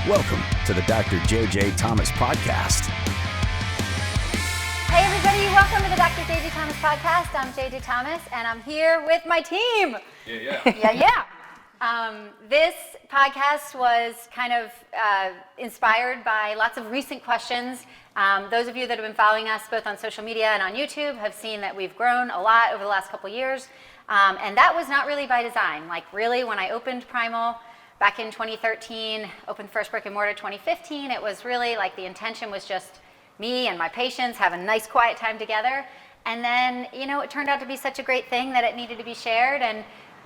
Welcome to the Dr. J.J. Thomas Podcast. Hey everybody, welcome to the Dr. J.J. Thomas Podcast. I'm J.J. Thomas and I'm here with my team. This podcast was kind of inspired by lots of recent questions. Those of you that have been following us both on social media and on YouTube have seen that we've grown a lot over the last couple years. And that was not really by design. Like really, when I opened Primal back in 2013, opened first brick and mortar 2015, it was really like the intention was just me and my patients have a nice quiet time together. And then, it turned out to be such a great thing that it needed to be shared, and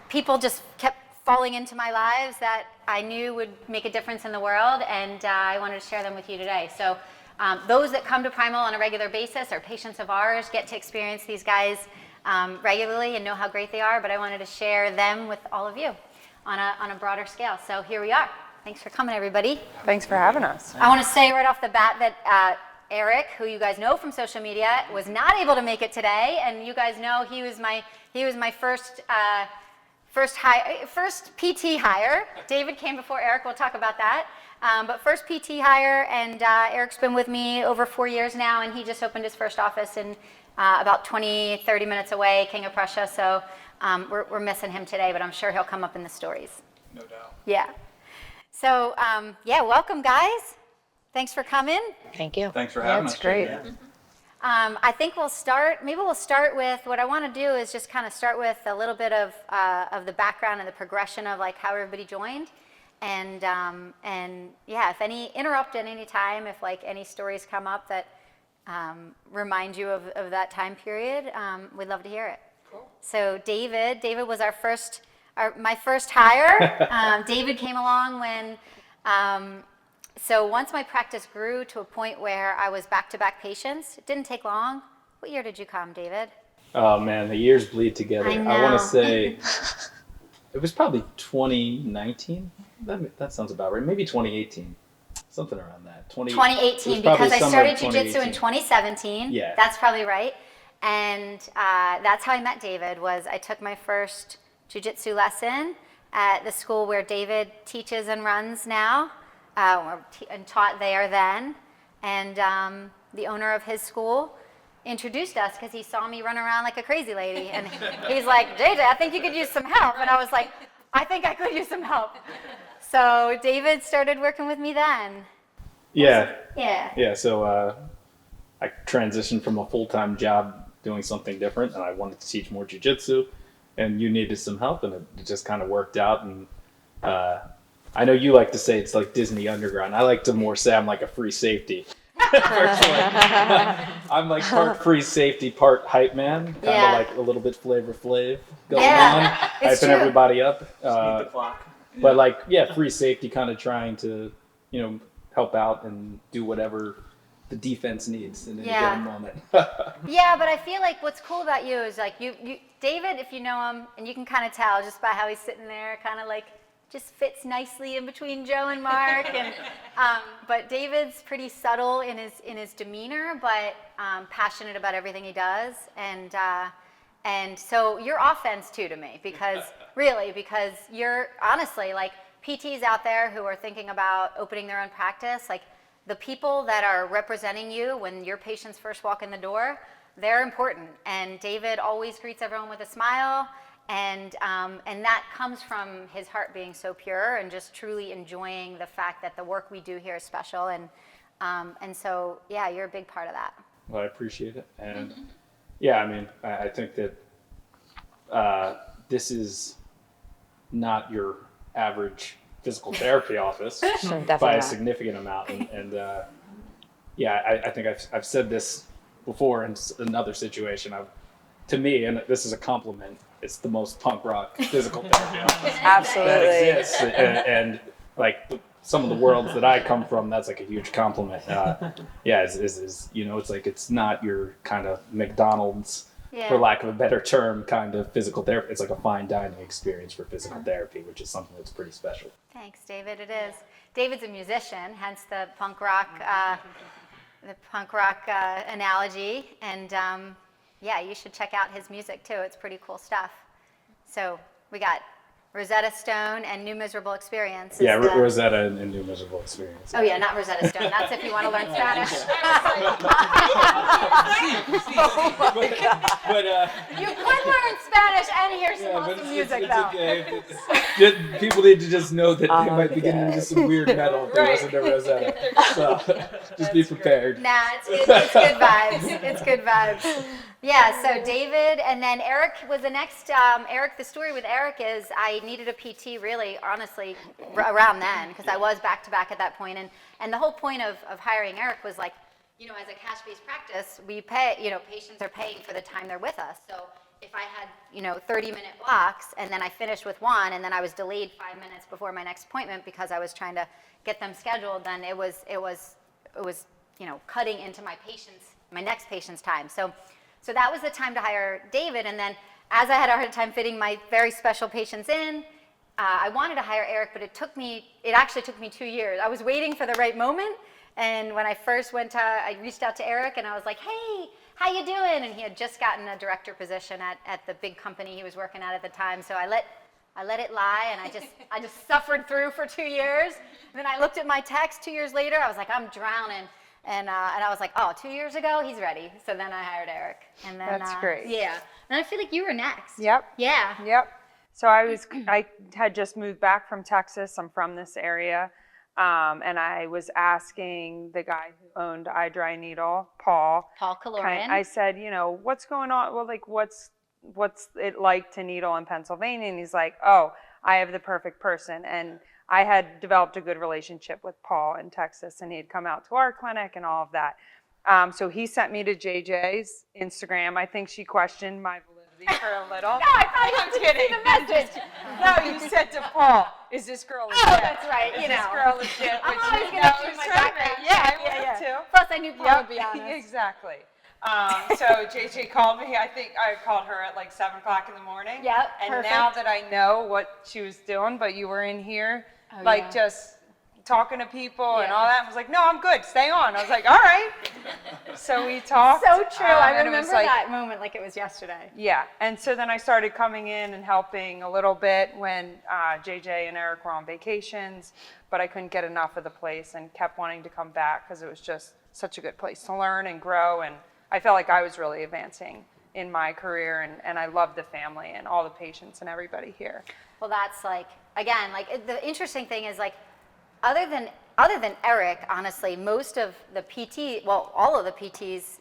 people just kept falling into my lives that I knew would make a difference in the world, and I wanted to share them with you today. So those that come to Primal on a regular basis are patients of ours, get to experience these guys regularly and know how great they are, but I wanted to share them with all of you on a broader scale. So here we are. Thanks for coming, everybody. Thanks for having us. I want to say right off the bat that Eric, who you guys know from social media, was not able to make it today, and you guys know he was my first PT hire. David came before Eric. We'll talk about that. But first PT hire, and Eric's been with me over 4 years now, and he just opened his first office in about 20, 30 minutes away, King of Prussia. So we're missing him today, but I'm sure he'll come up in the stories. No doubt. Yeah. So welcome, guys. Thanks for coming. Thank you. Thanks for having us. That's great. I think we'll start with what I want to do is just kind of start with a little bit of the background and the progression of like how everybody joined, and if interrupt at any time if like any stories come up that remind you of that time period, we'd love to hear it. Cool. So David was my first hire. David came along when. So once my practice grew to a point where I was back-to-back patients, it didn't take long. What year did you come, David? Oh man, the years bleed together. I want to say it was probably 2019. That sounds about right. Maybe 2018, something around that. 2018, because I started jiu-jitsu in 2017. Yeah. That's probably right. And that's how I met David. Was I took my first jiu-jitsu lesson at the school where David teaches and runs now. And taught there then, and the owner of his school introduced us because he saw me run around like a crazy lady, and he's like, JJ, I think you could use some help, and I was like, I think I could use some help. So David started working with me then. Yeah. So I transitioned from a full-time job doing something different, and I wanted to teach more jiu-jitsu, and you needed some help, and it just kind of worked out. And I know you like to say it's like Disney Underground. I like to more say I'm like a free safety. I'm like part free safety, part hype man. Kind of like a little bit Flavor Flav going on, hyping everybody up. But free safety, kind of trying to, help out and do whatever the defense needs in any given moment. Yeah, but I feel like what's cool about you is like you David, if you know him, and you can kind of tell just by how he's sitting there, kind of like just fits nicely in between Joe and Mark, and but David's pretty subtle in his demeanor, but passionate about everything he does, and so you're offense too to me, because you're honestly like PTs out there who are thinking about opening their own practice, like the people that are representing you when your patients first walk in the door, they're important, and David always greets everyone with a smile. And that comes from his heart being so pure and just truly enjoying the fact that the work we do here is special. And so, you're a big part of that. Well, I appreciate it. And I think that this is not your average physical therapy office by a significant amount. I think I've said this before in another situation. To me, and this is a compliment, it's the most punk rock physical therapy office Absolutely. that exists. And like some of the worlds that I come from, that's like a huge compliment. It's like it's not your kind of McDonald's, for lack of a better term, kind of physical therapy. It's like a fine dining experience for physical therapy, which is something that's pretty special. Thanks, David. It is. David's a musician, hence the punk rock analogy, and you should check out his music too. It's pretty cool stuff. So we got Rosetta Stone and New Miserable Experience. Yeah, Rosetta and New Miserable Experience. Oh yeah, not Rosetta Stone. That's if you want to learn Spanish. You could learn Spanish and hear some awesome music though. Okay. People need to just know that they might be getting into some weird metal if they listen to Rosetta. So just be prepared. Nah, it's good vibes. It's good vibes. Yeah, so David, and then Eric was the next. Eric, the story with Eric is I needed a PT really, honestly, around then, because I was back-to-back at that point. And the whole point of hiring Eric was like, as a cash-based practice, we pay, patients are paying for the time they're with us. So if I had, 30-minute blocks, and then I finished with one, and then I was delayed 5 minutes before my next appointment because I was trying to get them scheduled, then it was cutting into my next patient's time. So that was the time to hire David, and then as I had a hard time fitting my very special patients in, I wanted to hire Eric, but it actually took me 2 years. I was waiting for the right moment, and when I first I reached out to Eric, and I was like, hey, how you doing? And he had just gotten a director position at the big company he was working at the time, so I let it lie, and I just suffered through for 2 years. And then I looked at my text 2 years later, I was like, I'm drowning. And I was like, 2 years ago, he's ready. So then I hired Eric. And then, That's great. Yeah. And I feel like you were next. Yep. Yeah. Yep. So I had just moved back from Texas. I'm from this area. And I was asking the guy who owned I Dry Needle, Paul Kaloran. I said, what's going on? Well, like, what's it like to needle in Pennsylvania? And he's like, I have the perfect person. And I had developed a good relationship with Paul in Texas, and he had come out to our clinic and all of that. So he sent me to JJ's Instagram. I think she questioned my validity for a little. No, I thought you were kidding. The message. No, you said to Paul, "Is this girl legit?" Oh, that's right. Is this girl legit? I'm Which always going to do my background. Yeah, I would too. Plus, I knew Paul would be honest. Exactly. So JJ called me. I think I called her at like 7 o'clock in the morning. Yep. And perfect. now that I know what she was doing, but you were in here, just talking to people and all that. I was like, no, I'm good. Stay on. I was like, all right. So we talked. So true. I remember like, that moment like it was yesterday. Yeah. And so then I started coming in and helping a little bit when JJ and Eric were on vacations, but I couldn't get enough of the place and kept wanting to come back because it was just such a good place to learn and grow. And I felt like I was really advancing in my career, and I loved the family and all the patients and everybody here. Well, that's like, again, like the interesting thing is like, other than Eric, honestly, most of the PT, well, all of the PTs,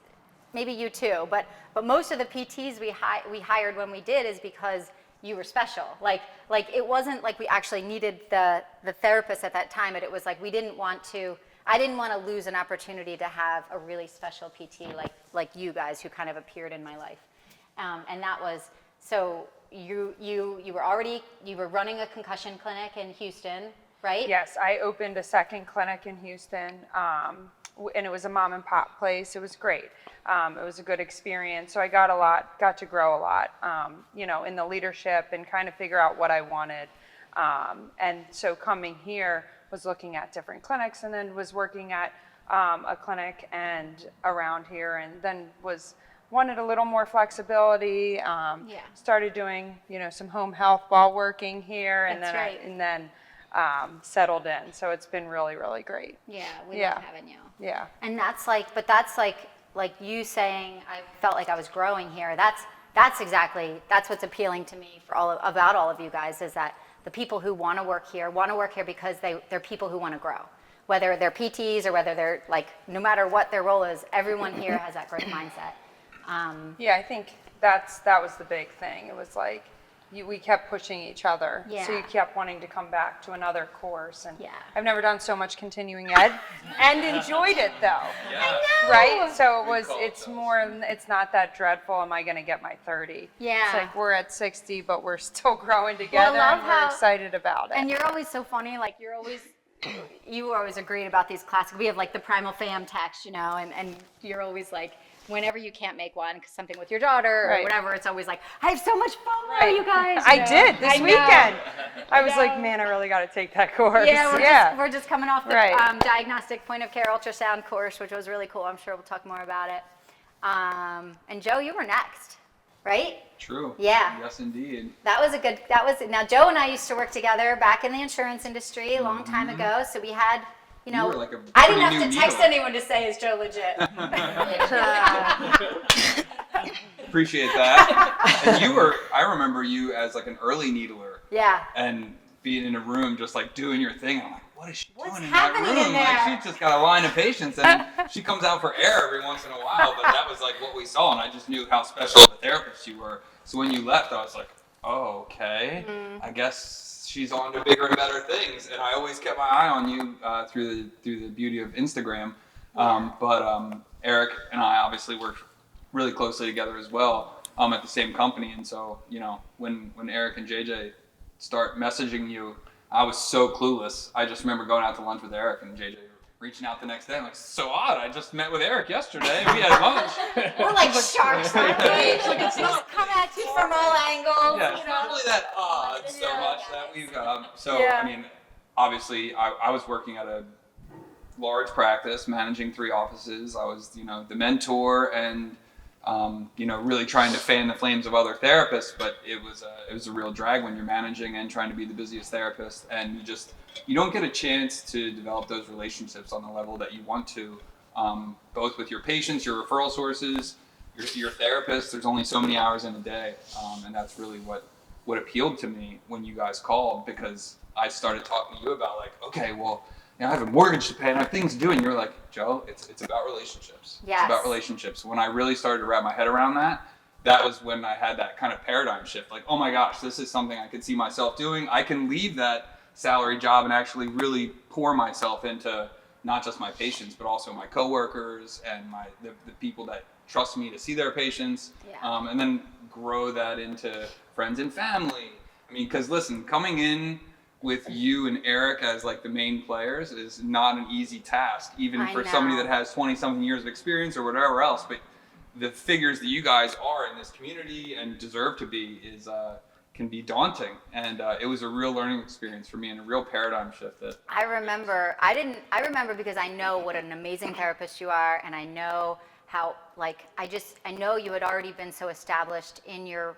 maybe you too, but most of the PTs we hired when we did is because you were special. Like it wasn't like we actually needed the therapist at that time, but it was like I didn't want to lose an opportunity to have a really special PT like you guys who kind of appeared in my life. And that was, so you were running a concussion clinic in Houston, right? Yes, I opened a second clinic in Houston, and it was a mom and pop place. It was great. It was a good experience. So I got to grow a lot, in the leadership and kind of figure out what I wanted. And so coming here was looking at different clinics, and then was working at a clinic and around here, and then wanted a little more flexibility. Started doing some home health while working here, and then settled in. So it's been really, really great. Yeah, we love having you. Yeah. And that's like you saying I felt like I was growing here. That's what's appealing to me about all of you guys, is that the people who want to work here because they're people who want to grow. Whether they're PTs or whether they're no matter what their role is, everyone here has that growth mindset. I think that was the big thing. It was like we kept pushing each other. Yeah. So you kept wanting to come back to another course. And yeah. I've never done so much continuing ed and enjoyed it though. Yeah. I know. Right? So it's not that dreadful. Am I going to get my 30? Yeah. It's like we're at 60, but we're still growing together, and we're excited about it. And you're always so funny. Like you always agreed about these classes. We have like the Primal fam text, and you're always like, whenever you can't make one, because something with your daughter or whatever, it's always like, I have so much FOMO, you guys. I did this weekend. I was like, man, I really got to take that course. Yeah, we're just coming off the diagnostic point of care ultrasound course, which was really cool. I'm sure we'll talk more about it. And Joe, you were next. right? True. Yeah. Yes, indeed. Now Joe and I used to work together back in the insurance industry a long time ago. So we had, You were like a I didn't pretty have to new text needler. anyone to say, is Joe legit? Appreciate that. And I remember you as like an early needler. Yeah. And being in a room just like doing your thing. I'm like, what is she What's doing in that happening room? in there? Like, she's just got a line of patients, and she comes out for air every once in a while, but that was like what we saw, and I just knew how special of a therapist you were. So when you left, I was like, oh, okay. I guess she's on to bigger and better things, and I always kept my eye on you through the beauty of Instagram. But Eric and I obviously worked really closely together as well at the same company, and so, you know, when Eric and JJ start messaging you, I was so clueless. I just remember going out to lunch with Eric and JJ reaching out the next day. I'm like, so odd. I just met with Eric yesterday. We had lunch. We're like sharks on cage. It's just come at you from all angles. Yeah, it's not really that odd so much that we've Yeah. I mean, obviously I was working at a large practice, managing 3 offices. I was, you know, the mentor and you know, really trying to fan the flames of other therapists, but it was a real drag when you're managing and trying to be the busiest therapist, and you don't get a chance to develop those relationships on the level that you want to, both with your patients, your referral sources, your therapist. There's only so many hours in a day, and that's really what appealed to me when you guys called, because I started talking to you about like, okay, well, you know, I have a mortgage to pay and I have things to do, and you're like, Joe, it's about relationships. Yes. It's about relationships. When I really started to wrap my head around that was when I had that kind of paradigm shift. Like, oh my gosh, this is something I could see myself doing. I can leave that salary job and actually really pour myself into not just my patients, but also my coworkers and the people that trust me to see their patients, and then grow that into friends and family. I mean, because listen, coming in with you and Eric as like the main players is not an easy task, even for somebody that has 20-something years of experience or whatever else. But the figures that you guys are in this community and deserve to be can be daunting. And it was a real learning experience for me and a real paradigm shift. That I remember because I know what an amazing therapist you are, and I know how, like, I know you had already been so established in your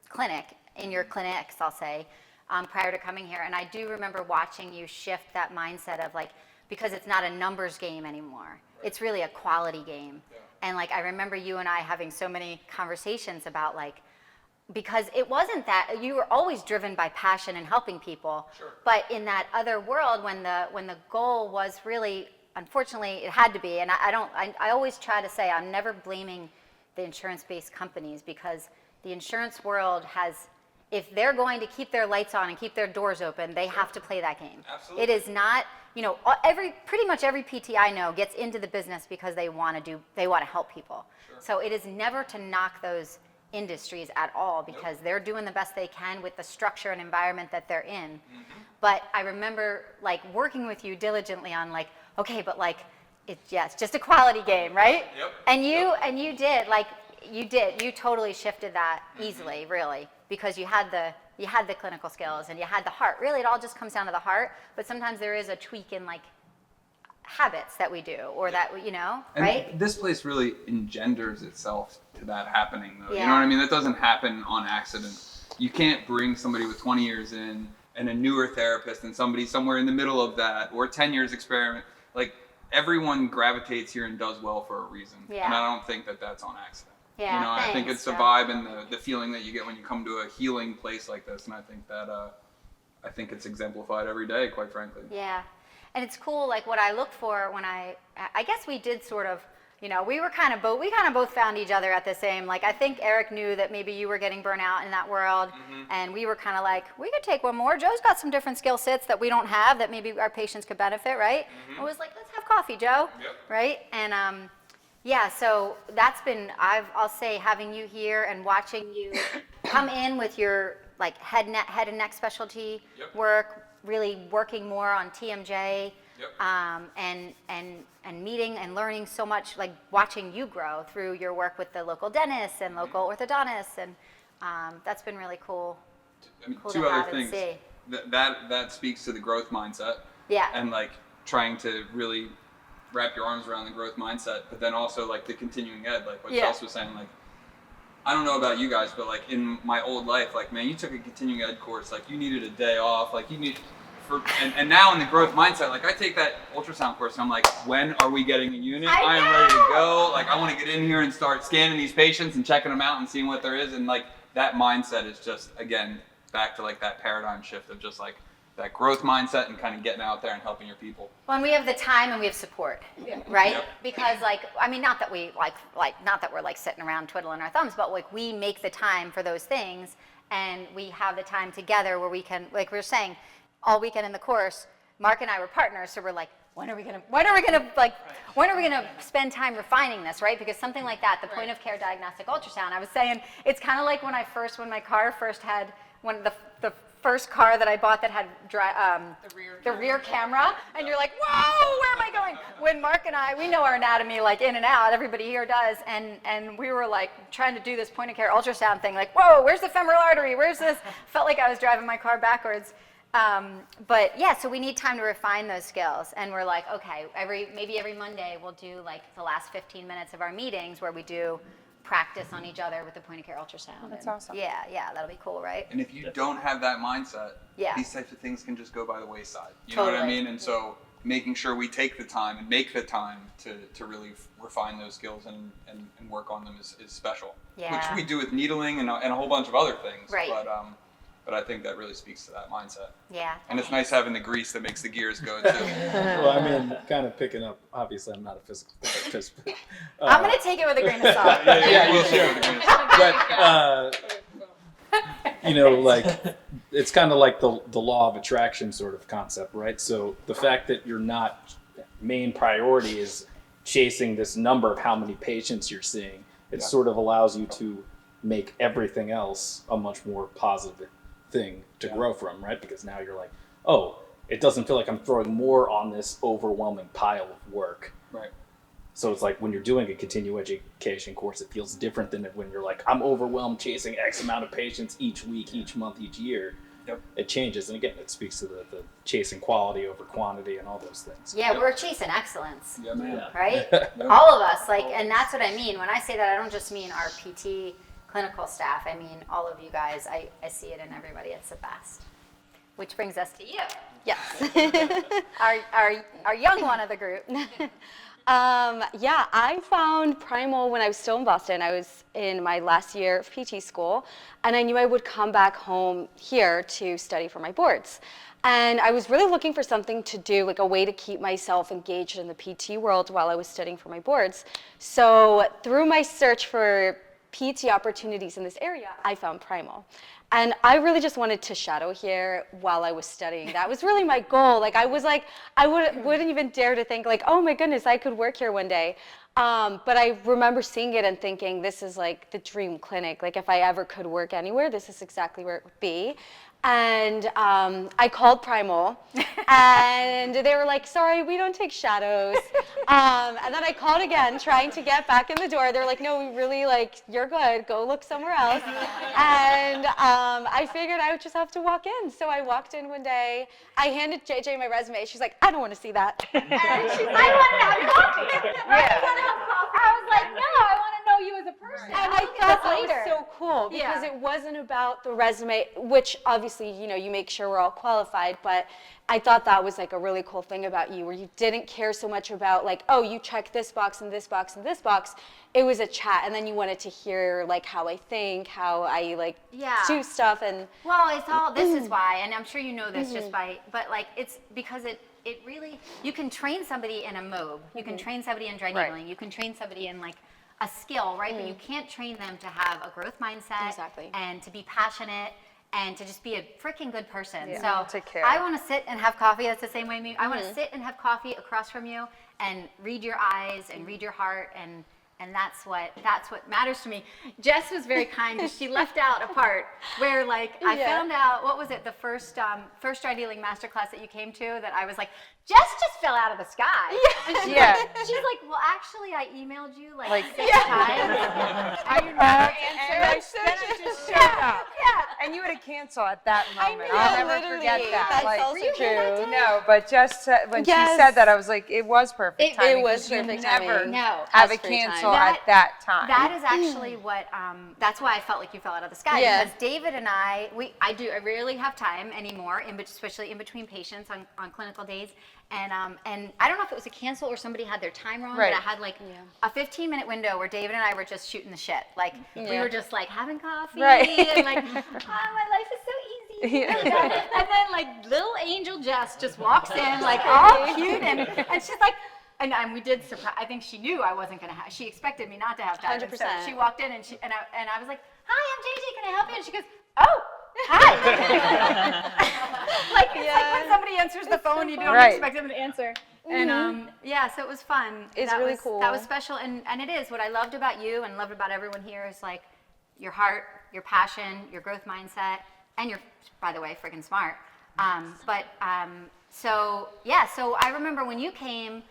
clinics, I'll say, prior to coming here. And I do remember watching you shift that mindset of like, because it's not a numbers game anymore. It's really a quality game. And like, I remember you and I having so many conversations about like, because it wasn't that, you were always driven by passion and helping people. Sure. But in that other world, when the goal was really, unfortunately, it had to be, and I always try to say, I'm never blaming the insurance-based companies, because the insurance world has, if they're going to keep their lights on and keep their doors open, they have to play that game. Absolutely. It is not, you know, pretty much every PT I know gets into the business because they want to help people. Sure. So it is never to knock those industries at all, because they're doing the best they can with the structure and environment that they're in. Mm-hmm. But I remember like working with you diligently on like, okay, but like, it's just a quality game, right? Yep. And you totally shifted that easily, really, because you had the clinical skills and you had the heart. Really, it all just comes down to the heart, but sometimes there is a tweak in like habits that we do, or that, you know, and right? this place really engenders itself to that happening, though. Yeah. You know what I mean? That doesn't happen on accident. You can't bring somebody with 20 years in and a newer therapist and somebody somewhere in the middle of that, or 10 years experiment. Like, everyone gravitates here and does well for a reason. Yeah. And I don't think that that's on accident. Yeah, you know, I think thanks, it's the Joe. vibe and the feeling that you get when you come to a healing place like this. And I think that, I think it's exemplified every day, quite frankly. Yeah. And it's cool, like what I look for when I guess we did sort of, you know, we kind of both found each other at the same, like, I think Eric knew that maybe you were getting burnt out in that world, and we were kind of like, we could take one more. Joe's got some different skill sets that we don't have that maybe our patients could benefit, right? It was like, let's have coffee, Joe, right? And yeah, so that's been, I'll say, having you here and watching you come in with your like head and neck specialty work, really working more on TMJ, and meeting and learning so much, like watching you grow through your work with the local dentists and local orthodontists, and that's been really cool. I mean, cool two to other have and things. see. That speaks to the growth mindset. Yeah. And like trying to really wrap your arms around the growth mindset, but then also like the continuing ed, like what Chelsea was saying, like I don't know about you guys, but like in my old life, like, man, you took a continuing ed course, like you needed a day off, like you need and now in the growth mindset, like I take that ultrasound course and I'm like, when are we getting a unit? I am ready to go. Like I want to get in here and start scanning these patients and checking them out and seeing what there is. And like that mindset is just, again, back to like that paradigm shift of just like that growth mindset and kind of getting out there and helping your people. Well, and we have the time and we have support, right? Yep. Because like, I mean, not that we not that we're like sitting around twiddling our thumbs, but like we make the time for those things, and we have the time together where we can, like we were saying, all weekend in the course, Mark and I were partners, so we're like, when are we gonna spend time refining this, right? Because something like that, the point of care diagnostic ultrasound, I was saying, it's kind of like when my car first had, when the first car that I bought that had the rear camera, and you're like, whoa, where am I going? When Mark and I, we know our anatomy like in and out, everybody here does, and we were like trying to do this point of care ultrasound thing, like, whoa, where's the femoral artery? Where's this? Felt like I was driving my car backwards. But yeah, so we need time to refine those skills, and we're like, okay, maybe every Monday we'll do like the last 15 minutes of our meetings where we do practice on each other with the point of care ultrasound. That's awesome. Yeah, that'll be cool, right? And if you don't have that mindset, these types of things can just go by the wayside. You know what I mean? And so making sure we take the time and make the time to really refine those skills and work on them is special. Yeah. Which we do with needling and a whole bunch of other things. Right. But I think that really speaks to that mindset. Yeah. And it's nice having the grease that makes the gears go too. Well, I mean, kind of picking up, obviously I'm not a physical therapist, but, I'm going to take it with a grain of salt. Yeah, you should. But, you know, like, it's kind of like the law of attraction sort of concept, right? So the fact that your main priority is chasing this number of how many patients you're seeing, it sort of allows you to make everything else a much more positive thing to grow from, right? Because now you're like, oh, it doesn't feel like I'm throwing more on this overwhelming pile of work. Right. So it's like when you're doing a continuing education course, it feels different than when you're like, I'm overwhelmed chasing X amount of patients each week, each month, each year. Yep. It changes. And again, it speaks to the chasing quality over quantity and all those things. Yeah, we're chasing excellence. Yeah, man. Right? All of us, like, and that's what I mean. When I say that, I don't just mean our PT clinical staff. I mean, all of you guys, I see it in everybody. It's the best. Which brings us to you. Yes. our young one of the group. Yeah, I found Primal when I was still in Boston. I was in my last year of PT school, and I knew I would come back home here to study for my boards. And I was really looking for something to do, like a way to keep myself engaged in the PT world while I was studying for my boards. So through my search for PT opportunities in this area, I found Primal. And I really just wanted to shadow here while I was studying. That was really my goal. Like, I wouldn't even dare to think like, oh my goodness, I could work here one day. But I remember seeing it and thinking, this is like the dream clinic. Like, if I ever could work anywhere, this is exactly where it would be. And I called Primal, and they were like, sorry, we don't take shadows. And then I called again, trying to get back in the door. They're like, no, we really, like, you're good. Go look somewhere else. And I figured I would just have to walk in. So I walked in one day. I handed JJ my resume. She's like, I don't want to see that. And she's like, I want to have coffee. I was like, no, I want to know you as a person. And I thought that was so cool because it wasn't about the resume, which obviously, you know, you make sure we're all qualified, but I thought that was like a really cool thing about you, where you didn't care so much about like, oh, you check this box and this box and this box. It was a chat, and then you wanted to hear like how I think, how I like do stuff. And well, it's all, this is why, and I'm sure you know this just by, but like it's because it really, you can train somebody in a MOB, you can train somebody in dry needling, you can train somebody in like a skill, right? But you can't train them to have a growth mindset and to be passionate and to just be a freaking good person. So take care. I want to sit and have coffee. That's the same way me. I want to sit and have coffee across from you and read your eyes and read your heart, and that's what matters to me. Jess was very kind because she left out a part where like I found out, what was it, the first dry dealing masterclass that you came to, that I was like, Jess just fell out of the sky. And she's like, well, actually, I emailed you like 6 times. I never answered. Then I just showed up. And you would have canceled at that moment. I'll never forget that. That's like, also true. No, but just when she said that, I was like, it was perfect timing. It was perfect never timing. have it canceled special at that time. That is actually what, that's why I felt like you fell out of the sky. Yeah. Because David and I rarely have time anymore, especially in between patients on clinical days. And I don't know if it was a cancel or somebody had their time wrong, Right. but I had like a 15-minute window where David and I were just shooting the shit. Like we were just like having coffee and like, oh, my life is so easy. And then like little angel Jess just walks in like all cute and she's like, and we did surprise. I think she knew I wasn't gonna have. She expected me not to have time. 100%. So she walked in and I was like, "Hi, I'm JJ. Can I help you?" And she goes, "Oh, hi." Like it's like when somebody answers the phone, you don't expect them to answer. And so it was fun. It's That really was, cool. That was special, and it is. What I loved about you and loved about everyone here is like your heart, your passion, your growth mindset, and you're, by the way, freaking smart. So I remember when you came.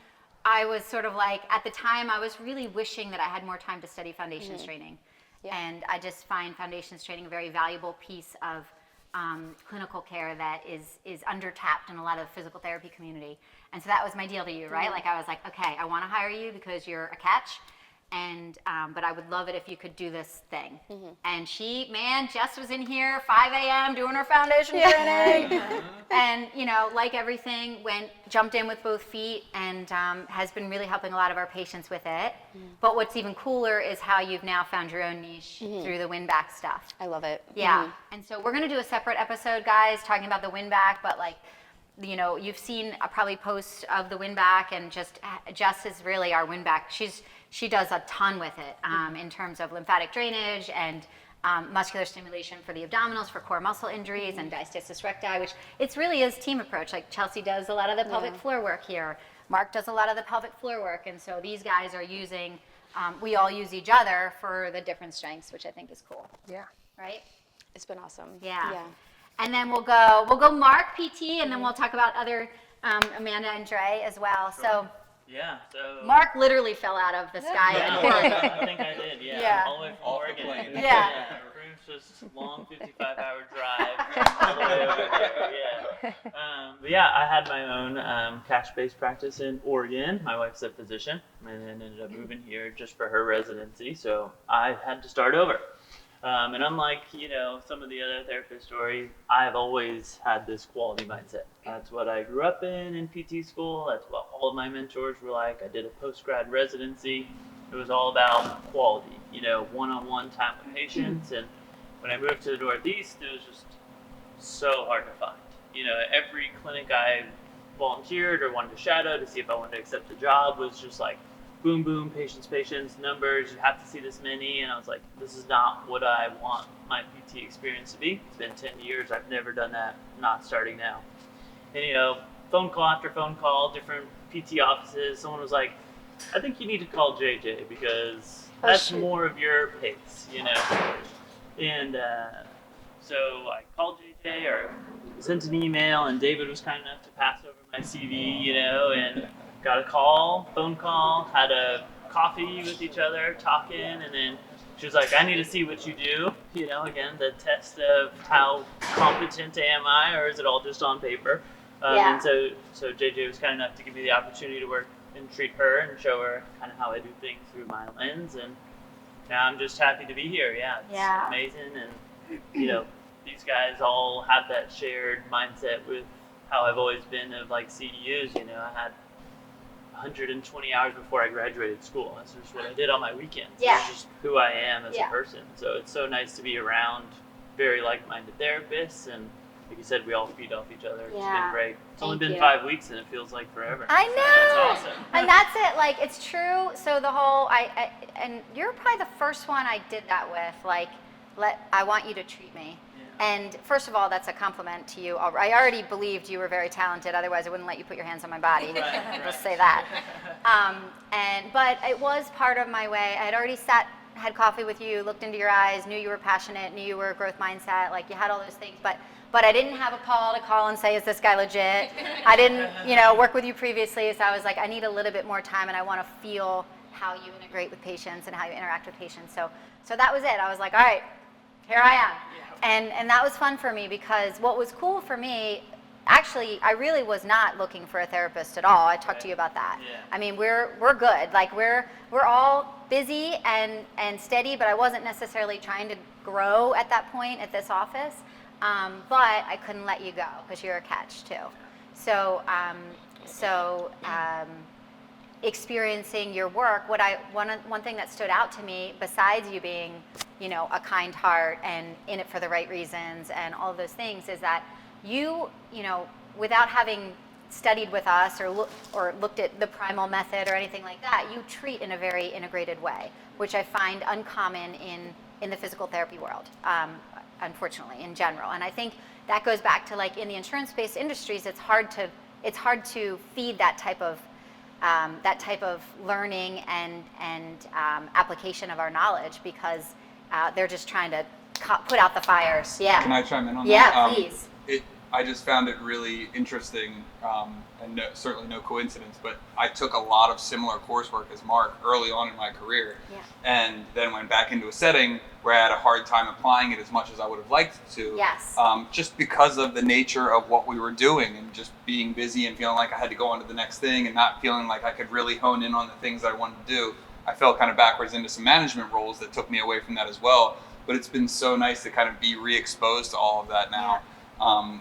I was sort of like, at the time, I was really wishing that I had more time to study foundations training. Yeah. And I just find foundations training a very valuable piece of clinical care that is under-tapped in a lot of the physical therapy community. And so that was my deal to you, right? Like I was like, okay, I want to hire you because you're a catch. And but I would love it if you could do this thing. And Jess was in here 5 a.m. doing her foundation training, and like everything, jumped in with both feet, and has been really helping a lot of our patients with it. But what's even cooler is how you've now found your own niche through the win-back stuff. I love it. Yeah, and so we're gonna do a separate episode, guys, talking about the win-back, but like. You've seen probably posts of the win-back, and Jess is really our win-back. She does a ton with it in terms of lymphatic drainage and muscular stimulation for the abdominals for core muscle injuries and diastasis recti, which it really is team approach. Like Chelsea does a lot of the pelvic floor work here. Mark does a lot of the pelvic floor work, and so these guys are using. We all use each other for the different strengths, which I think is cool. Yeah. Right. It's been awesome. Yeah. And then we'll go Mark PT, and then we'll talk about other Amanda and Dre as well. So Mark literally fell out of the sky. I think I did. Yeah. All the way from Oregon. Cruise was long 55-hour drive all the way over there. But I had my own cash-based practice in Oregon. My wife's a physician, and then ended up moving here just for her residency. So I had to start over. And unlike, some of the other therapist stories, I've always had this quality mindset. That's what I grew up in PT school. That's what all of my mentors were like. I did a post-grad residency. It was all about quality, one-on-one time with patients. And when I moved to the Northeast, it was just so hard to find. Every clinic I volunteered or wanted to shadow to see if I wanted to accept the job was just like, boom, boom, patients, numbers, you have to see this many. And I was like, this is not what I want my PT experience to be. It's been 10 years. I've never done that. I'm not starting now. And, phone call after phone call, different PT offices. Someone was like, I think you need to call JJ because that's more of your pace, And so I called JJ or sent an email, and David was kind enough to pass over my CV, and got a phone call, had a coffee with each other, talking, and then she was like, I need to see what you do. Again, the test of how competent am I, or is it all just on paper? And so JJ was kind enough to give me the opportunity to work and treat her and show her kind of how I do things through my lens. And now I'm just happy to be here. It's amazing. And, these guys all have that shared mindset with how I've always been of like CDUs. I had 120 hours before I graduated school. That's just what I did on my weekends. It's just who I am as a person. So it's so nice to be around very like-minded therapists, and like you said, we all feed off each other. It's been great. It's only been 5 weeks, and it feels like forever. I know. That's awesome. And that's it. Like it's true. So the whole and you're probably the first one I did that with. Like, I want you to treat me. And first of all, that's a compliment to you. I already believed you were very talented. Otherwise, I wouldn't let you put your hands on my body. Let's say that. But it was part of my way. I had already had coffee with you, looked into your eyes, knew you were passionate, knew you were a growth mindset. Like you had all those things. But I didn't have a Paul to call and say, is this guy legit? I didn't, work with you previously. So I was like, I need a little bit more time, and I want to feel how you integrate with patients and how you interact with patients. So that was it. I was like, all right, here I am. And that was fun for me because what was cool for me actually, I really was not looking for a therapist at all. I talked to you about that. Yeah. I mean, we're good. Like we're all busy and steady, but I wasn't necessarily trying to grow at that point at this office. But I couldn't let you go because you're a catch too. So experiencing your work, one thing that stood out to me, besides you being, a kind heart and in it for the right reasons and all of those things, is that you without having studied with us or looked at the Primal method or anything like that, you treat in a very integrated way, which I find uncommon in the physical therapy world, unfortunately, in general. And I think that goes back to, like, in the insurance-based industries, it's hard to feed that type of learning and application of our knowledge, because they're just trying to put out the fires. Yeah. Can I chime in on that? Yeah, please. I just found it really interesting, and certainly no coincidence, but I took a lot of similar coursework as Mark early on in my career, and then went back into a setting where I had a hard time applying it as much as I would have liked to. Yes. Just because of the nature of what we were doing, and just being busy and feeling like I had to go on to the next thing and not feeling like I could really hone in on the things that I wanted to do. I fell kind of backwards into some management roles that took me away from that as well. But it's been so nice to kind of be re-exposed to all of that now.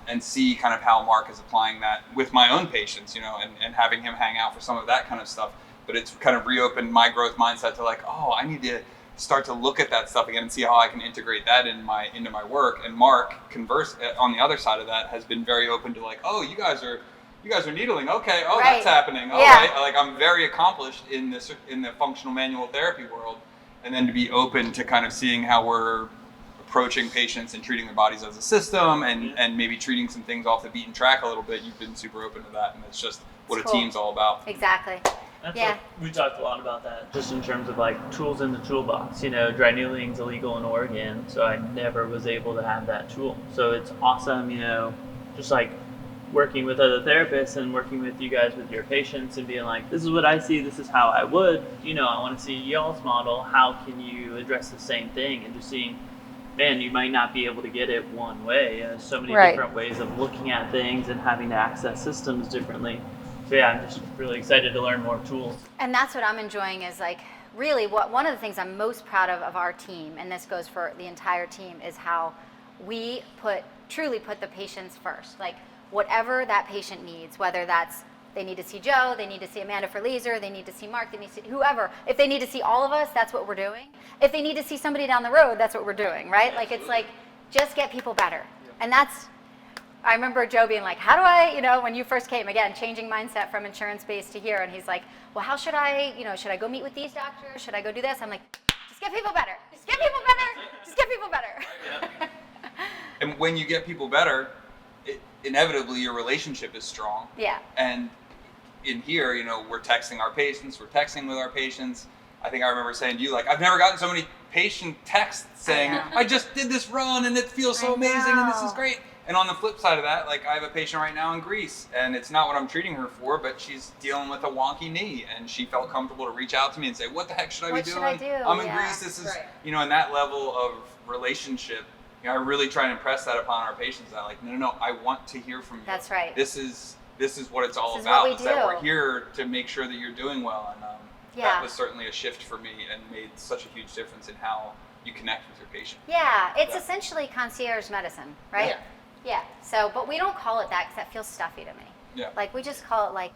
And see kind of how Mark is applying that with my own patients, and having him hang out for some of that kind of stuff. But it's kind of reopened my growth mindset to, like, oh, I need to start to look at that stuff again and see how I can integrate that into my work. And Mark, converse on the other side of that, has been very open to, like, oh, you guys are needling. Okay. Oh, right. That's happening. All Yeah. right. Like, I'm very accomplished in the functional manual therapy world. And then to be open to kind of seeing how we're approaching patients and treating their bodies as a system, and maybe treating some things off the beaten track a little bit. You've been super open to that, and it's just what It's a cool. team's all about. Exactly. We talked a lot about that, just in terms of, like, tools in the toolbox. Dry needling's illegal in Oregon, so I never was able to have that tool. So it's awesome, just like working with other therapists and working with you guys with your patients and being like, this is what I see, this is how I would, I want to see y'all's model. How can you address the same thing? And just seeing, man, you might not be able to get it one way. There's so many different ways of looking at things and having to access systems differently. So yeah, I'm just really excited to learn more tools. And that's what I'm enjoying, is, like, really one of the things I'm most proud of our team, and this goes for the entire team, is how we truly put the patients first. Like, whatever that patient needs, whether that's they need to see Joe, they need to see Amanda for laser, they need to see Mark, they need to see whoever. If they need to see all of us, that's what we're doing. If they need to see somebody down the road, that's what we're doing, right? Like, it's like, just get people better. And I remember Joe being like, how do I, when you first came, again, changing mindset from insurance-based to here, and he's like, well, how should I, should I go meet with these doctors? Should I go do this? I'm like, just get people better. Just get people better. Just get people better. And when you get people better, inevitably your relationship is strong. Yeah. And in here, we're texting our patients, we're texting with our patients. I think I remember saying to you, like, I've never gotten so many patient texts saying, I just did this run and it feels so amazing and this is great. And on the flip side of that, like, I have a patient right now in Greece, and it's not what I'm treating her for, but she's dealing with a wonky knee, and she felt comfortable to reach out to me and say, what the heck should I be doing? What should I do? I'm in Greece, this is, and that level of relationship, I really try to impress that upon our patients. That, like, no, I want to hear from you. That's right. This is what it's all This is about. what we Is that we're do. here to make sure that you're doing well, and that was certainly a shift for me and made such a huge difference in how you connect with your patient. Yeah, it's essentially concierge medicine, right? Yeah. So, but we don't call it that because that feels stuffy to me. Yeah. Like, we just call it, like,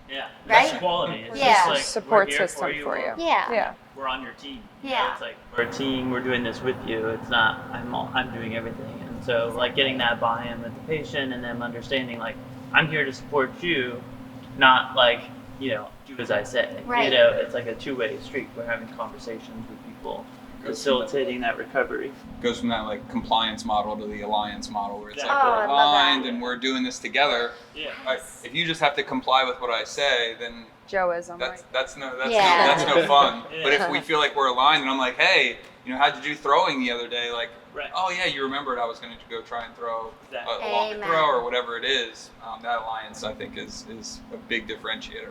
right? That's quality. It's Yeah. just like, Support we're here system for you. yeah. We're on your team. Yeah. It's like, we're a team, we're doing this with you. It's not, I'm doing everything. And so, like, getting that buy-in with the patient and them understanding, like, I'm here to support you, not like, do as I say. Right. It's like a two-way street. We're having conversations with people, facilitating that recovery. Goes from that, like, compliance model to the alliance model, where it's like, Oh, we're I love aligned that. and we're doing this together. Yeah. If you just have to comply with what I say, then Joeism, that's right? that's no Yeah. fun. Yeah. But if we feel like we're aligned, and I'm like, hey, how'd you do throwing the other day? Like, Right. oh yeah, you remembered I was going to go try and throw Exactly. a longer Amen. throw or whatever it is. That alliance, I think, is a big differentiator.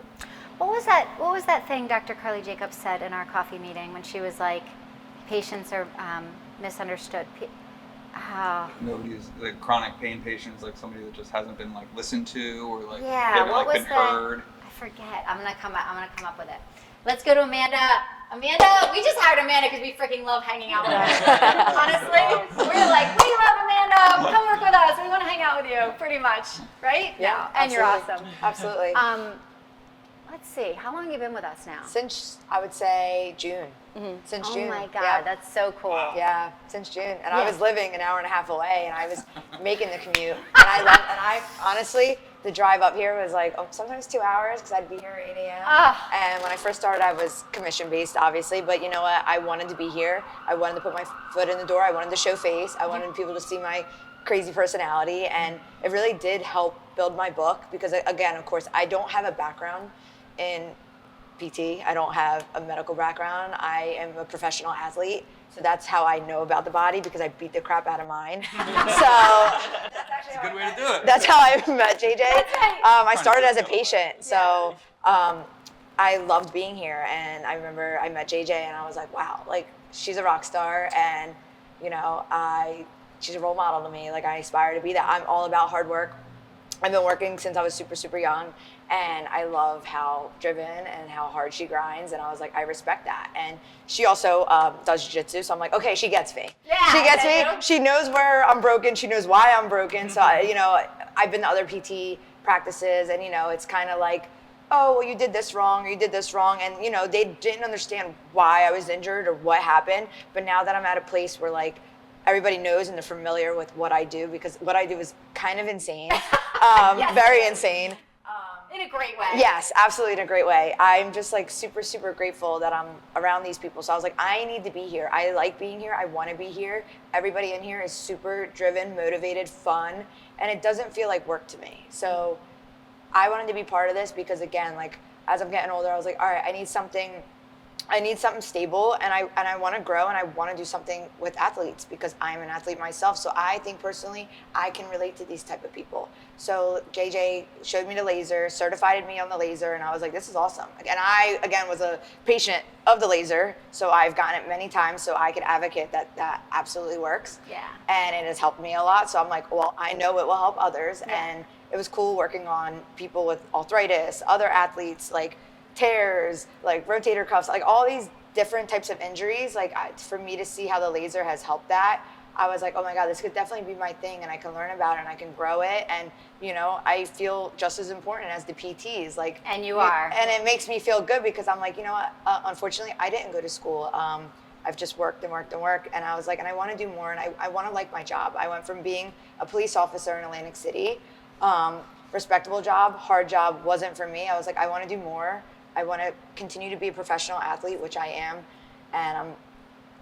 What was that thing Dr. Carly Jacobs said in our coffee meeting when she was like, patients are misunderstood? Nobody's like chronic pain patients, like somebody that just hasn't been like listened to or like what was been heard. I forget. I'm gonna come up with it. Let's go to Amanda. Amanda, we just hired Amanda because we freaking love hanging out with her. Honestly, we're like, we love Amanda. Come work with us. We want to hang out with you, pretty much, right? Yeah, and you're awesome. Absolutely. Let's see. How long have you been with us now? Since I would say June. Since June. Oh my God, that's so cool. Yeah, since June. And I was living an hour and a half away, and I was making the commute. And I honestly, the drive up here was like sometimes 2 hours because I'd be here at 8 a.m. And when I first started, I was commission based, obviously. But you know what? I wanted to be here. I wanted to put my foot in the door. I wanted to show face. I wanted people to see my crazy personality, and it really did help build my book because, again, of course, I don't have a background in PT. I don't have a medical background. I am a professional athlete, so that's how I know about the body because I beat the crap out of mine. So that's actually a good way to do it. That's how I met JJ. I started as a patient, so I loved being here, and I remember I met JJ, and I was like, wow, like she's a rock star, and you know, she's a role model to me. Like I aspire to be that. I'm all about hard work. I've been working since I was super, super young, and I love how driven and how hard she grinds, and I was like, I respect that. And she also does jiu-jitsu, so I'm like, okay, she gets me. Yeah, she gets me. She knows where I'm broken. She knows why I'm broken. So, you know, I've been to other PT practices, and, you know, it's kind of like, oh, well, you did this wrong, or you did this wrong, and, you know, they didn't understand why I was injured or what happened. But now that I'm at a place where, like, everybody knows and they're familiar with what I do, because what I do is kind of insane, very insane. In a great way. Yes, absolutely in a great way. I'm just like super, super grateful that I'm around these people. So I was like, I need to be here. I like being here. I want to be here. Everybody in here is super driven, motivated, fun, and it doesn't feel like work to me. So I wanted to be part of this because, again, like as I'm getting older, I was like, all right, I need something stable, and I want to grow, and I want to do something with athletes because I'm an athlete myself. So I think personally I can relate to these type of people. So JJ showed me the laser, certified me on the laser, and I was like, this is awesome. And I, again, was a patient of the laser, so I've gotten it many times, so I could advocate that absolutely works. Yeah. And it has helped me a lot. So I'm like, well, I know it will help others. Yeah. And it was cool working on people with arthritis, other athletes, like tears, like rotator cuffs, like all these different types of injuries. Like for me to see how the laser has helped that, I was like, oh my God, this could definitely be my thing, and I can learn about it and I can grow it. And you know, I feel just as important as the PTs. Like, and you are. And it makes me feel good because I'm like, you know what? Unfortunately, I didn't go to school. I've just worked and worked and worked, and I was like, and I want to do more, and I want to like my job. I went from being a police officer in Atlantic City, respectable job, hard job, wasn't for me. I was like, I want to do more. I want to continue to be a professional athlete, which I am, and I'm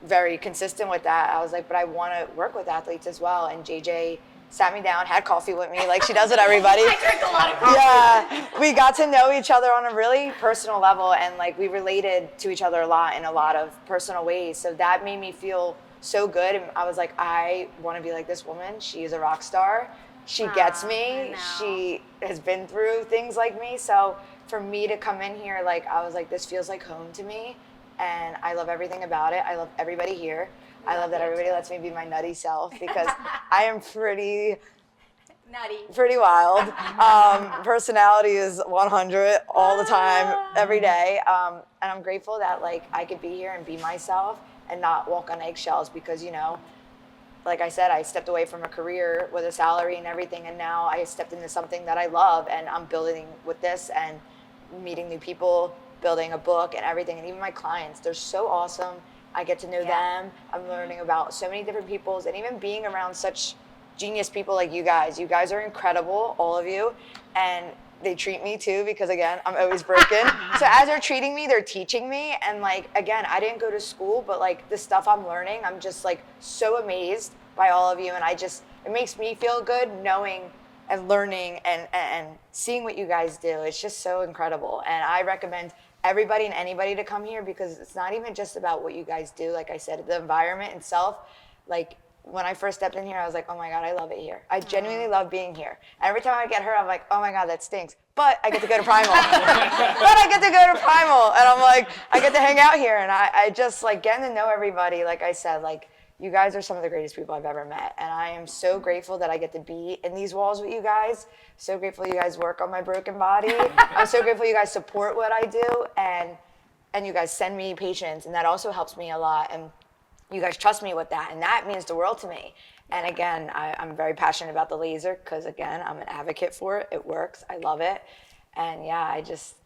very consistent with that. I was like, but I want to work with athletes as well. And JJ sat me down, had coffee with me, like she does with everybody. I drink a lot of coffee. Yeah, we got to know each other on a really personal level, and like we related to each other a lot in a lot of personal ways. So that made me feel so good. And I was like, I want to be like this woman. She is a rock star. She gets me. She has been through things like me. So for me to come in here, like I was like, this feels like home to me, and I love everything about it. I love everybody here. I love that everybody lets me be my nutty self because I am pretty nutty, pretty wild. Personality is 100 all the time, every day, and I'm grateful that like I could be here and be myself and not walk on eggshells because, you know, like I said, I stepped away from a career with a salary and everything, and now I stepped into something that I love, and I'm building with this and meeting new people, building a book and everything. And even my clients, they're so awesome. I get to know them. I'm learning about so many different peoples, and even being around such genius people like you guys. You guys are incredible, all of you, and they treat me too because, again, I'm always broken. So as they're treating me, they're teaching me. And like, again, I didn't go to school, but like the stuff I'm learning, I'm just like so amazed by all of you. And it makes me feel good knowing and learning and seeing what you guys do. It's just so incredible. And I recommend everybody and anybody to come here because it's not even just about what you guys do. Like I said, the environment itself, like when I first stepped in here, I was like, oh my God, I love it here. I genuinely love being here. And every time I get hurt, I'm like, oh my God, that stinks. But I get to go to Primal. And I'm like, I get to hang out here. And I just like getting to know everybody. Like I said, like, you guys are some of the greatest people I've ever met. And I am so grateful that I get to be in these walls with you guys. So grateful you guys work on my broken body. I'm so grateful you guys support what I do. And you guys send me patients. And that also helps me a lot. And you guys trust me with that. And that means the world to me. And again, I'm very passionate about the laser because, again, I'm an advocate for it. It works. I love it. And yeah,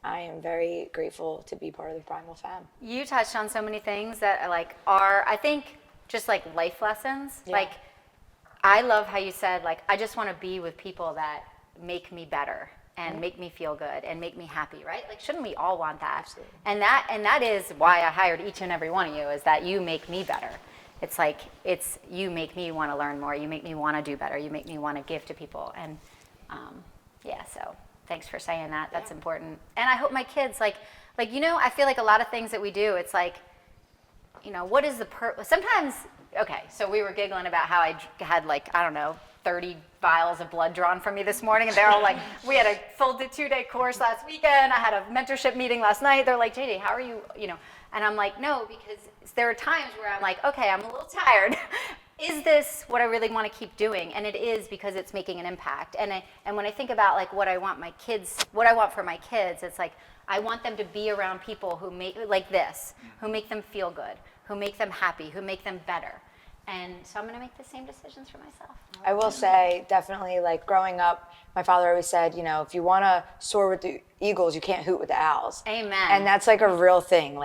I am very grateful to be part of the Primal fam. You touched on so many things that are, I think, just like life lessons. Yeah. Like, I love how you said, like, I just want to be with people that make me better and make me feel good and make me happy, right? Like, shouldn't we all want that? Absolutely. And that is why I hired each and every one of you, is that you make me better. It's like, you make me want to learn more. You make me want to do better. You make me want to give to people. And so thanks for saying that. That's important. And I hope my kids, I feel like a lot of things that we do, it's like, what is the sometimes, okay, so we were giggling about how I had 30 vials of blood drawn from me this morning, and they're all like, we had a full 2-day course last weekend, I had a mentorship meeting last night, they're like, JJ, how are you, and I'm like, no, because there are times where I'm like, okay, I'm a little tired. Is this what I really want to keep doing? And it is, because it's making an impact. And when I think about what I want for my kids, it's like, I want them to be around people who make, like this, who make them feel good, who make them happy, who make them better. And so I'm going to make the same decisions for myself. I will say, definitely, growing up, my father always said, if you want to soar with the eagles, you can't hoot with the owls. Amen. And that's a real thing.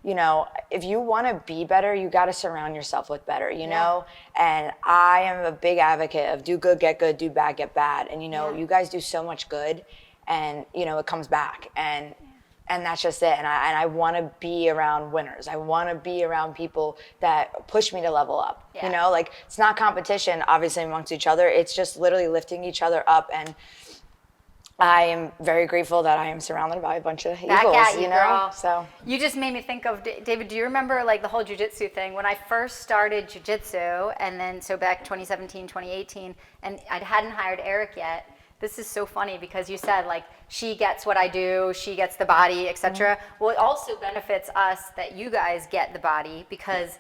If you want to be better, you got to surround yourself with better, know? And I am a big advocate of do good, get good, do bad, get bad. And, you guys do so much good, and, it comes back. And that's just it. And I want to be around winners. I want to be around people that push me to level up. Yeah. It's not competition, obviously, amongst each other. It's just literally lifting each other up. And I am very grateful that I am surrounded by a bunch of Back eagles, at you, girl. So you just made me think of, David, do you remember the whole jiu-jitsu thing? When I first started jiu-jitsu, and then so back 2017, 2018, and I hadn't hired Eric yet. This is so funny because you said she gets what I do, she gets the body, etc. Well, it also benefits us that you guys get the body, because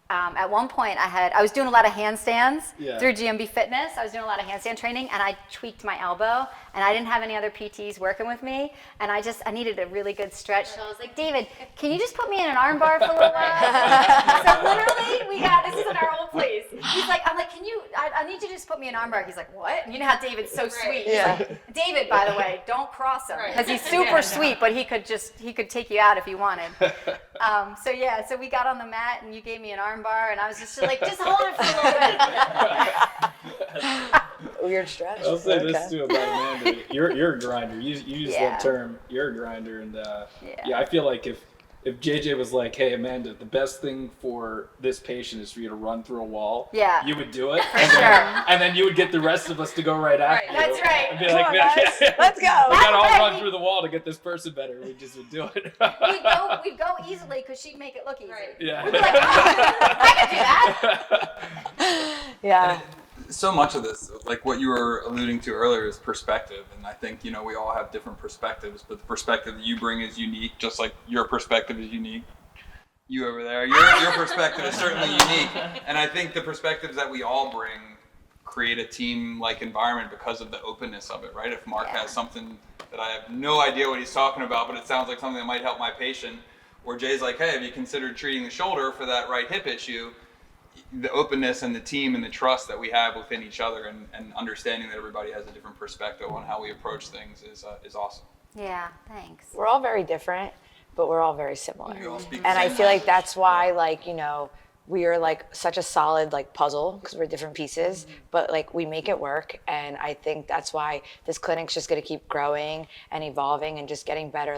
at one point I was doing a lot of handstands through GMB Fitness. I was doing a lot of handstand training, and I tweaked my elbow, and I didn't have any other PTs working with me, and I needed a really good stretch. So I was like, David, can you just put me in an arm bar for a little while? So literally, this is in our old place. I'm like, I need you to just put me in an arm bar. He's like, what? And you know how David's so sweet. He's like, David, by the way, don't cross him, because he's super sweet, but he could take you out if you wanted. So we got on the mat, and you gave me an arm bar, and I was just like, just hold it for a little bit. Weird stretch. I'll say this too about Amanda. You're a grinder. You use that term. You're a grinder, and I feel like if JJ was like, hey Amanda, the best thing for this patient is for you to run through a wall, you would do it, and then you would get the rest of us to go right after you. That's right. And be like, let's go. We gotta all run through the wall to get this person better. We just would do it. We'd go easily because she'd make it look easy. Right. Yeah. We'd be like, I could do that. Yeah. So much of this, like what you were alluding to earlier, is perspective. And I think, we all have different perspectives, but the perspective that you bring is unique, just like your perspective is unique. You over there, your perspective is certainly unique. And I think the perspectives that we all bring create a team-like environment because of the openness of it, right? If Mark has something that I have no idea what he's talking about, but it sounds like something that might help my patient, or Jay's like, hey, have you considered treating the shoulder for that right hip issue? The openness and the team and the trust that we have within each other, and understanding that everybody has a different perspective on how we approach things is awesome. Yeah, thanks. We're all very different, but we're all very similar. We all speak And the I same feel like language. that's why, we are such a solid puzzle, because we're different pieces, but we make it work. And I think that's why this clinic's just going to keep growing and evolving and just getting better.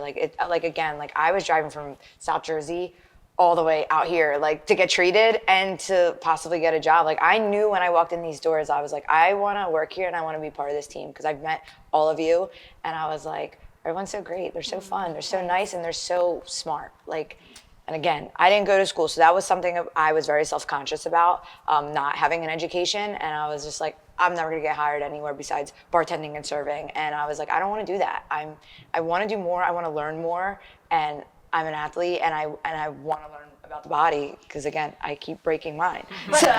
I was driving from South Jersey all the way out here, to get treated and to possibly get a job. I knew when I walked in these doors, I was like, I want to work here and I want to be part of this team, because I've met all of you, and I was like, everyone's so great. They're so fun. They're so nice, and they're so smart. And again, I didn't go to school, so that was something I was very self-conscious about, not having an education. And I was just like, I'm never gonna get hired anywhere besides bartending and serving. And I was like, I don't want to do that. I want to do more. I want to learn more. And I'm an athlete, and I want to learn about about the body because again, I keep breaking mine. So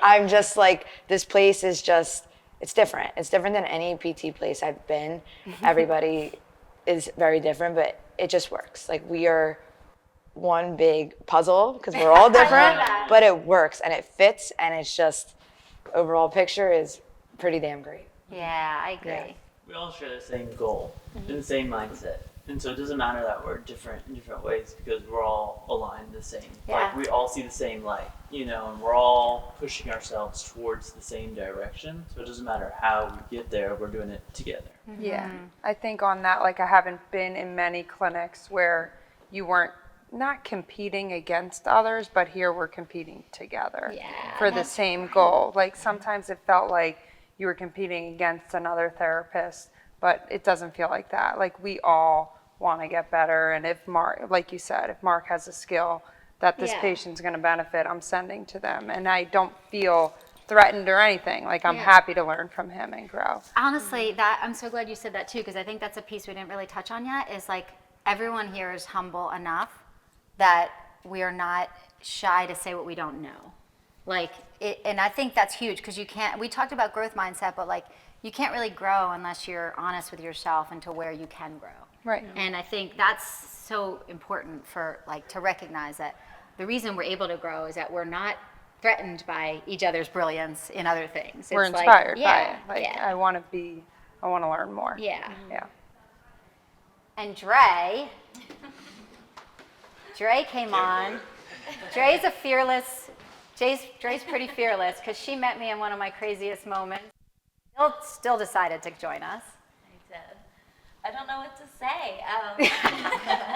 I'm just like, this place is just, it's different. It's different than any PT place I've been. Everybody is very different, but it just works. Like we are one big puzzle because we're all different, but it works and it fits, and it's just, overall picture is pretty damn great. Yeah, I agree. Yeah. We all share the same goal and the same mindset. And so it doesn't matter that we're different in different ways because we're all aligned the same. Yeah. Like we all see the same light, and we're all pushing ourselves towards the same direction. So it doesn't matter how we get there, we're doing it together. Yeah, I think on that, like I haven't been in many clinics where you weren't not competing against others, but here we're competing together for the same goal. Like sometimes it felt like you were competing against another therapist, but it doesn't feel like that. Like we all want to get better, and if Mark, like you said, if Mark has a skill that this patient's going to benefit, I'm sending to them, and I don't feel threatened or anything. Like I'm happy to learn from him and grow. Honestly, that I'm so glad you said that too, because I think that's a piece we didn't really touch on yet, is like everyone here is humble enough that we are not shy to say what we don't know. Like, and I think that's huge because we talked about growth mindset, but like you can't really grow unless you're honest with yourself and to where you can grow. Right. And I think that's so important for like to recognize that the reason we're able to grow is that we're not threatened by each other's brilliance in other things. We're It's inspired like, by it. Like yeah. I want to learn more. Yeah. Yeah. And Dre came on. Dre's a fearless, Dre's pretty fearless because she met me in one of my craziest moments. Still decided to join us. I did. I don't know what to say.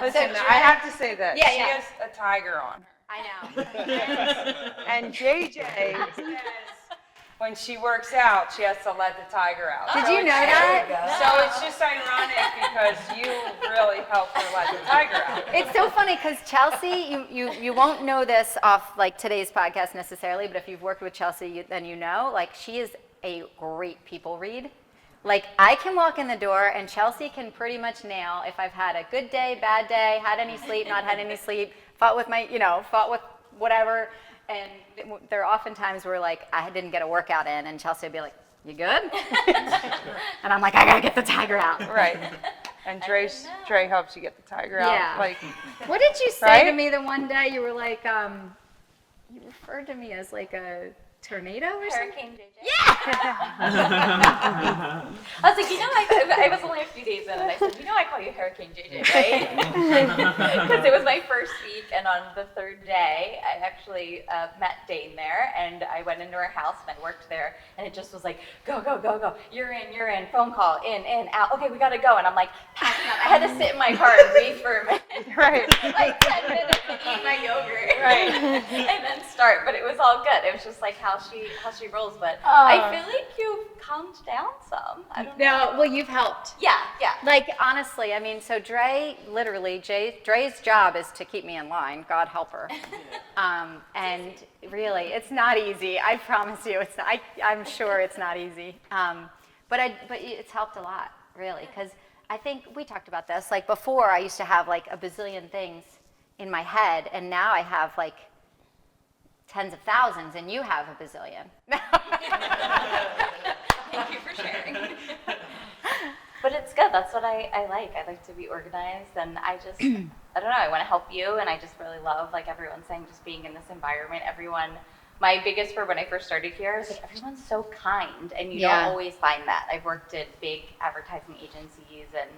Listen, I have to say this. Yeah, she yeah. has a tiger on her. I know. And JJ says when she works out, she has to let the tiger out. Did you know that? So it's just ironic because you really helped her let the tiger out. It's so funny because Chelsea, you won't know this off like today's podcast necessarily, but if you've worked with Chelsea, then you know, like she is a great people read. Like I can walk in the door and Chelsea can pretty much nail if I've had a good day, bad day, had any sleep, not had any sleep, fought with whatever. And there are often times where like I didn't get a workout in and Chelsea would be like, "You good?" And I'm like, "I gotta get the tiger out." Right. And Dre helps you get the tiger out. Yeah. Like, what did you say to me the one day? You were like, you referred to me as like a tornado or something? Hurricane JJ. Yeah! I was like, I was only a few days in, and I said, I call you Hurricane JJ, right? Because it was my first week, and on the third day, I actually met Dane there, and I went into her house, and I worked there, and it just was like, go, go, go, go. You're in, phone call, in, out. Okay, we gotta go. And I'm like, passing out. I had to sit in my car and breathe for a minute. right. Like 10 minutes and eat my yogurt. Right. And then start, but it was all good. It was just like how she rolls, but I feel like you've calmed down some. I don't know. No, well, you've helped. Yeah. Like, honestly, I mean, so Dre's job is to keep me in line, God help her. And really, it's not easy. I promise you, it's not, I'm sure it's not easy. But it's helped a lot, really, because I think we talked about this. Like, before, I used to have, like, a bazillion things in my head, and now I have, like, tens of thousands, and you have a bazillion. Thank you for sharing. But it's good. That's what I like. I like to be organized, and I just, I don't know, I want to help you, and I just really love, like everyone's saying, just being in this environment. Everyone, my biggest for when I first started here is like everyone's so kind, and you don't always find that. I've worked at big advertising agencies and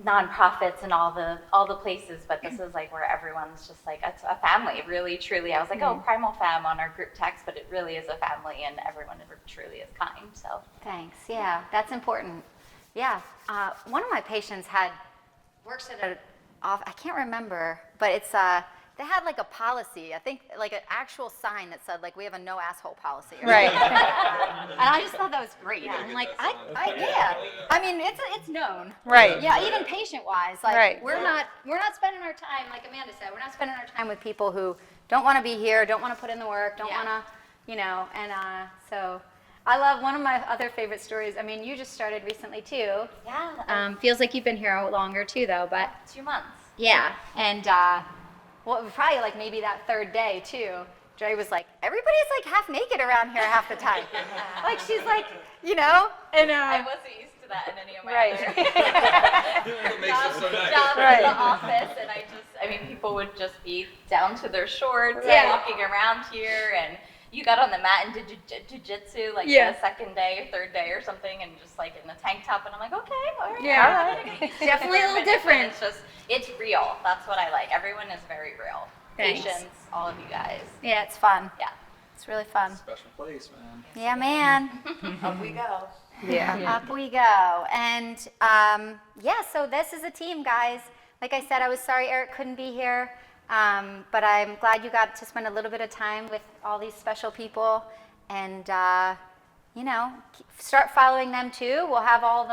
nonprofits and all the places, but this is like where everyone's just like, it's a family, really, truly. I was like, oh, Primal Fam on our group text, but it really is a family, and everyone truly is kind, so. Thanks, yeah, that's important. Yeah, one of my patients works at I can't remember, but it's, they had like a policy, I think like an actual sign that said like, we have a no asshole policy. Right. And I just thought that was great. Yeah. I'm like, yeah. I mean, it's known. Right. Yeah, even patient-wise, like Right. we're not spending our time, like Amanda said, we're not spending our time with people who don't want to be here, don't want to put in the work, don't want to, and so I love one of my other favorite stories. I mean, you just started recently too. Yeah. Feels like you've been here longer too though, but 2 months. yeah, and well, it was probably like maybe that third day too. Dre was like, everybody's like half naked around here half the time. Like she's like, you know, and I wasn't used to that in any of my Right. What makes it so nice. jobs Right. in the office, and I mean, people would just be down to their shorts, Yeah. walking around here, and you got on the mat and did jujitsu like Yeah. the second day or third day or something, and just like in the tank top, and I'm like, okay, all right, Yeah. all right. Definitely a little different. It's real. That's what I like. Everyone is very real. Thanks. Patience, all of you guys. Yeah, it's fun. Yeah. It's really fun. Special place, man. Yeah, man. Up we go. Yeah. Up we go. And yeah, so this is a team, guys. Like I said, I was sorry Eric couldn't be here, but I'm glad you got to spend a little bit of time with all these special people. And you know, start following them too. We'll have all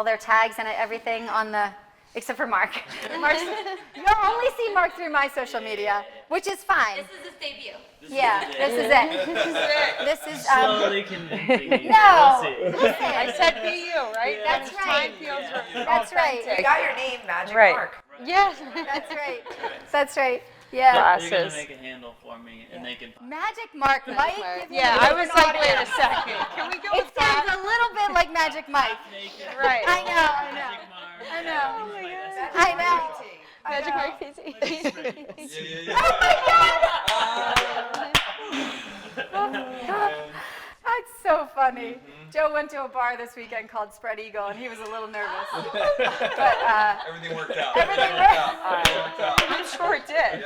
their tags and everything on the. Except for Mark. You'll only see Mark through my social media, which is fine. This is his debut. This is it. This is Slowly convincing you. No. We'll see. Listen. I said be you, right? That's When it's right. time feels That's right. You got your name, Magic Right. Mark. Yes. That's right. That's right. Yeah. They're gonna Glasses. make a handle for me, and they can. Magic Mark Mike. Mark. Give me Yeah, a I different was like, audio. wait a second. Can we go It with sounds that? a little bit like Magic Mike. Naked. Right. I know. I know. I know. Magic Mark PT. That's so funny. Joe went to a bar this weekend called Spread Eagle, and he was a little nervous. But Everything worked out. Everything worked out. I'm sure it did.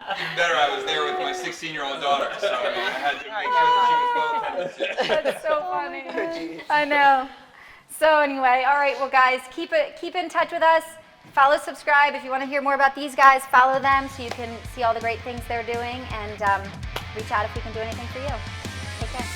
Even better, I was there with my 16-year-old daughter, so I had to make sure that she was well attended to. That's so funny. I know. So anyway, all right, well guys, keep in touch with us. Follow, subscribe. If you want to hear more about these guys, follow them so you can see all the great things they're doing, and reach out if we can do anything for you. Take care.